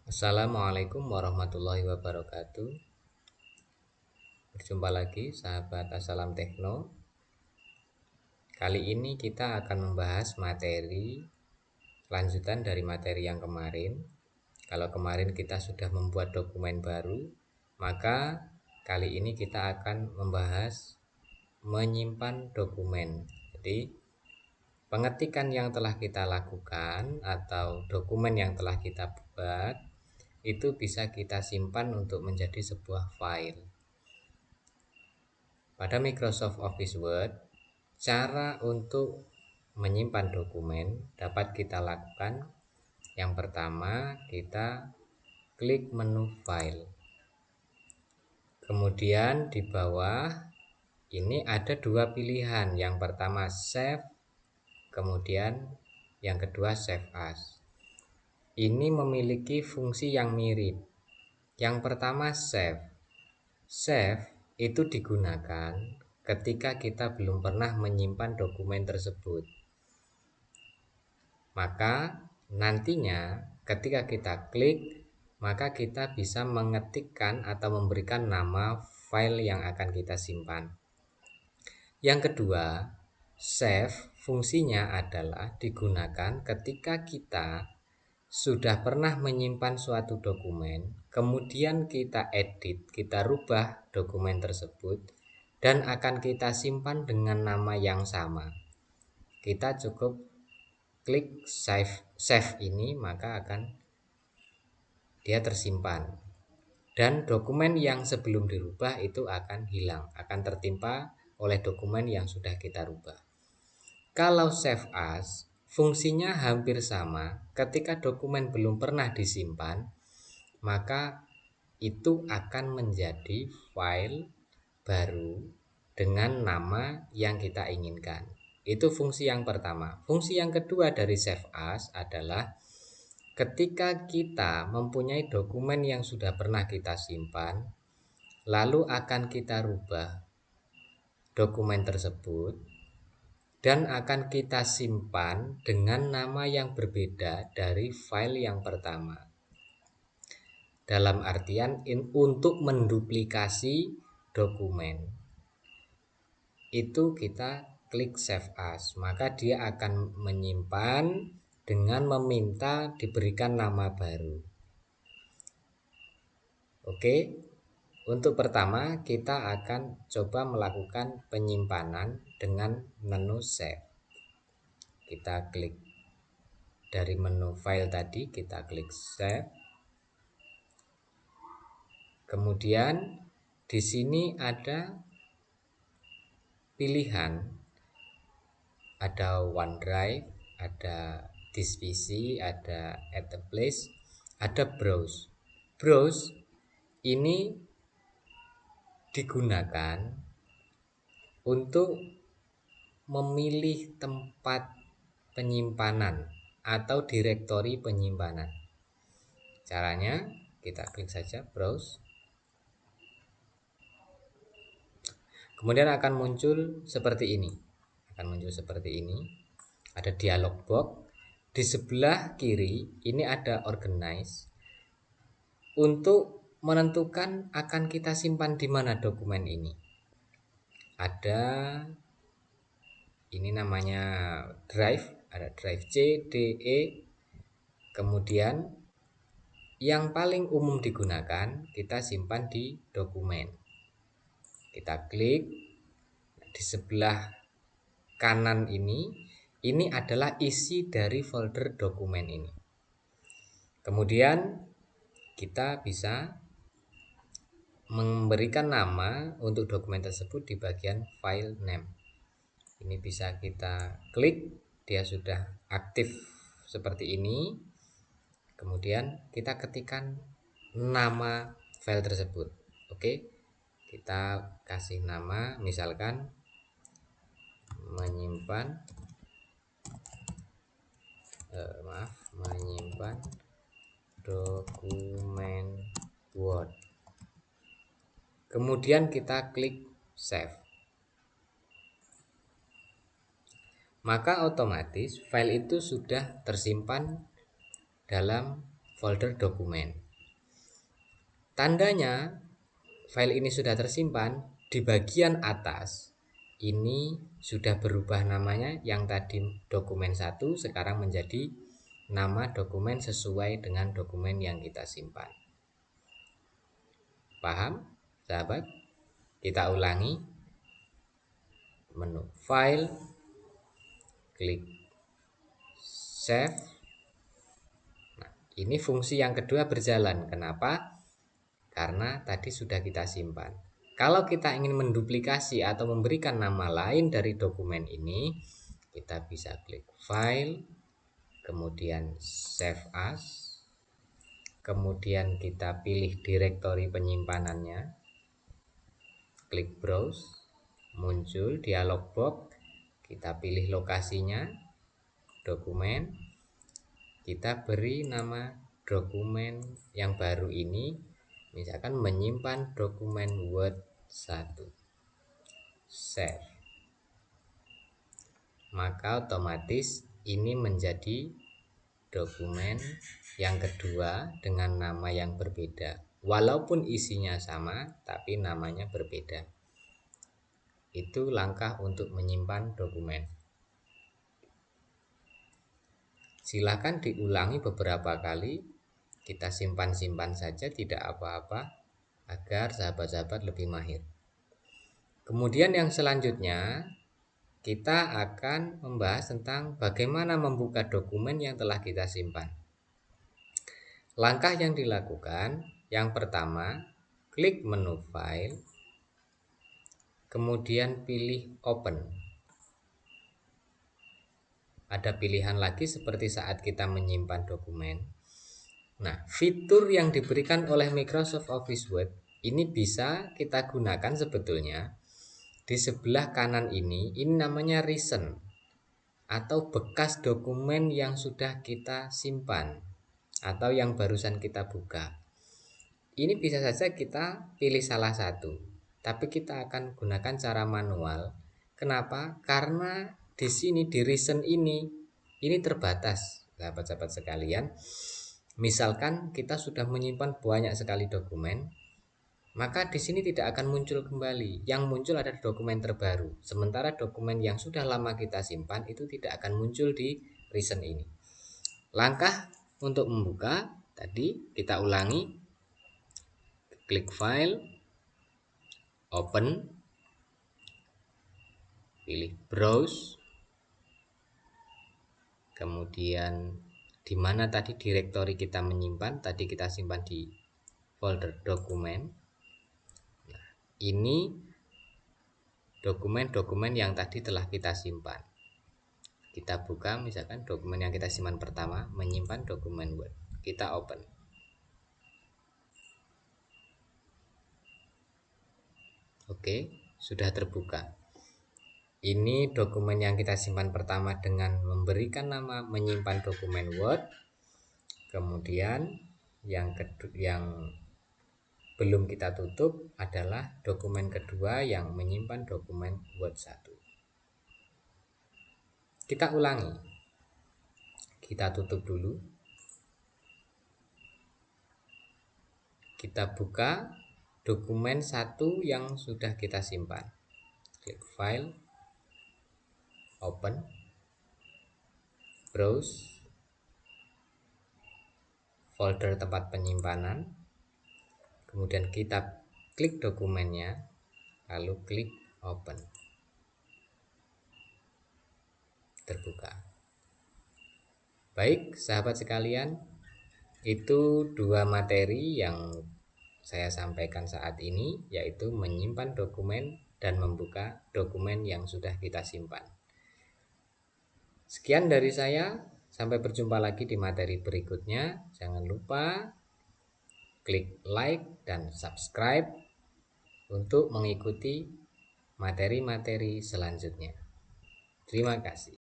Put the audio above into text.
Assalamualaikum warahmatullahi wabarakatuh. Berjumpa lagi sahabat Assalam Tekno. Kali ini kita akan membahas materi lanjutan dari materi yang kemarin. Kalau kemarin kita sudah membuat dokumen baru, maka kali ini kita akan membahas menyimpan dokumen. Jadi pengetikan yang telah kita lakukan atau dokumen yang telah kita buat itu bisa kita simpan untuk menjadi sebuah file. Pada Microsoft Office Word, cara untuk menyimpan dokumen dapat kita lakukan. Yang pertama, kita klik menu file. Kemudian di bawah ini ada dua pilihan. Yang pertama save, kemudian yang kedua save as. Ini memiliki fungsi yang mirip. Yang pertama save. Save itu digunakan ketika kita belum pernah menyimpan dokumen tersebut. Maka nantinya ketika kita klik, maka kita bisa mengetikkan atau memberikan nama file yang akan kita simpan. Yang kedua, save fungsinya adalah digunakan ketika kita sudah pernah menyimpan suatu dokumen, kemudian kita edit, kita rubah dokumen tersebut dan akan kita simpan dengan nama yang sama. Kita cukup klik save ini, maka akan dia tersimpan. Dan dokumen yang sebelum dirubah itu akan hilang, akan tertimpa oleh dokumen yang sudah kita rubah. Kalau save as, fungsinya hampir sama. Ketika dokumen belum pernah disimpan, maka itu akan menjadi file baru dengan nama yang kita inginkan. Itu fungsi yang pertama. Fungsi yang kedua dari save as adalah ketika kita mempunyai dokumen yang sudah pernah kita simpan, lalu akan kita rubah dokumen tersebut dan akan kita simpan dengan nama yang berbeda dari file yang pertama. Dalam artian untuk menduplikasi dokumen. Itu kita klik save as, maka dia akan menyimpan dengan meminta diberikan nama baru. Oke. Untuk pertama kita akan coba melakukan penyimpanan dengan menu save. Kita klik dari menu file tadi, kita klik save. Kemudian di sini ada pilihan, ada OneDrive, ada This PC, ada Add a Place, ada Browse. Browse ini digunakan untuk memilih tempat penyimpanan atau direktori penyimpanan. Caranya kita klik saja Browse. Kemudian akan muncul seperti ini. Ada dialog box. Di sebelah kiri ini ada Organize. Untuk menentukan akan kita simpan di mana dokumen ini. Ada ini namanya drive, ada drive C, D, E. Kemudian yang paling umum digunakan kita simpan di dokumen. Kita klik di sebelah kanan ini adalah isi dari folder dokumen ini. Kemudian kita bisa memberikan nama untuk dokumen tersebut di bagian file name. Ini bisa kita klik, dia sudah aktif seperti ini. Kemudian kita ketikkan nama file tersebut. Oke, kita kasih nama, misalkan menyimpan dokumen Word. Kemudian kita klik save. Maka otomatis file itu sudah tersimpan dalam folder dokumen. Tandanya file ini sudah tersimpan di bagian atas. Ini sudah berubah namanya, yang tadi dokumen 1 sekarang menjadi nama dokumen sesuai dengan dokumen yang kita simpan. Paham, sahabat? Kita ulangi. Menu File, klik Save. Nah, ini fungsi yang kedua berjalan. Kenapa? Karena tadi sudah kita simpan. Kalau kita ingin menduplikasi atau memberikan nama lain dari dokumen ini, kita bisa klik File, kemudian Save As, kemudian kita pilih direktori penyimpanannya, klik Browse, muncul dialog box, kita pilih lokasinya, dokumen, kita beri nama dokumen yang baru ini, misalkan menyimpan dokumen Word 1, save, maka otomatis ini menjadi dokumen yang kedua dengan nama yang berbeda, walaupun isinya sama tapi namanya berbeda. Itu langkah untuk menyimpan dokumen. Silakan diulangi beberapa kali, kita simpan-simpan saja, tidak apa-apa, agar sahabat-sahabat lebih mahir. Kemudian yang selanjutnya kita akan membahas tentang bagaimana membuka dokumen yang telah kita simpan. Langkah yang dilakukan, yang pertama, klik menu File, kemudian pilih Open. Ada pilihan lagi seperti saat kita menyimpan dokumen. Nah, fitur yang diberikan oleh Microsoft Office Word ini bisa kita gunakan sebetulnya. Di sebelah kanan ini namanya recent atau bekas dokumen yang sudah kita simpan atau yang barusan kita buka. Ini bisa saja kita pilih salah satu, tapi kita akan gunakan cara manual. Kenapa? Karena di sini di recent ini terbatas, sahabat-sahabat sekalian. Misalkan kita sudah menyimpan banyak sekali dokumen, maka di sini tidak akan muncul kembali. Yang muncul adalah dokumen terbaru. Sementara dokumen yang sudah lama kita simpan itu tidak akan muncul di recent ini. Langkah untuk membuka tadi kita ulangi. Klik File, Open, pilih Browse. Kemudian di mana tadi direktori kita menyimpan? Tadi kita simpan di folder dokumen. Ini dokumen-dokumen yang tadi telah kita simpan. Kita buka, misalkan dokumen yang kita simpan pertama, menyimpan dokumen Word. Kita open. Oke, sudah terbuka. Ini dokumen yang kita simpan pertama dengan memberikan nama menyimpan dokumen Word. Kemudian yang belum kita tutup adalah dokumen kedua yang menyimpan dokumen Word 1. Kita ulangi. Kita tutup dulu. Kita buka dokumen 1 yang sudah kita simpan. Klik File, Open, Browse, folder tempat penyimpanan. Kemudian kita klik dokumennya, lalu klik Open. Terbuka. Baik, sahabat sekalian, itu dua materi yang saya sampaikan saat ini, yaitu menyimpan dokumen dan membuka dokumen yang sudah kita simpan. Sekian dari saya, sampai berjumpa lagi di materi berikutnya. Jangan lupa klik like dan subscribe untuk mengikuti materi-materi selanjutnya. Terima kasih.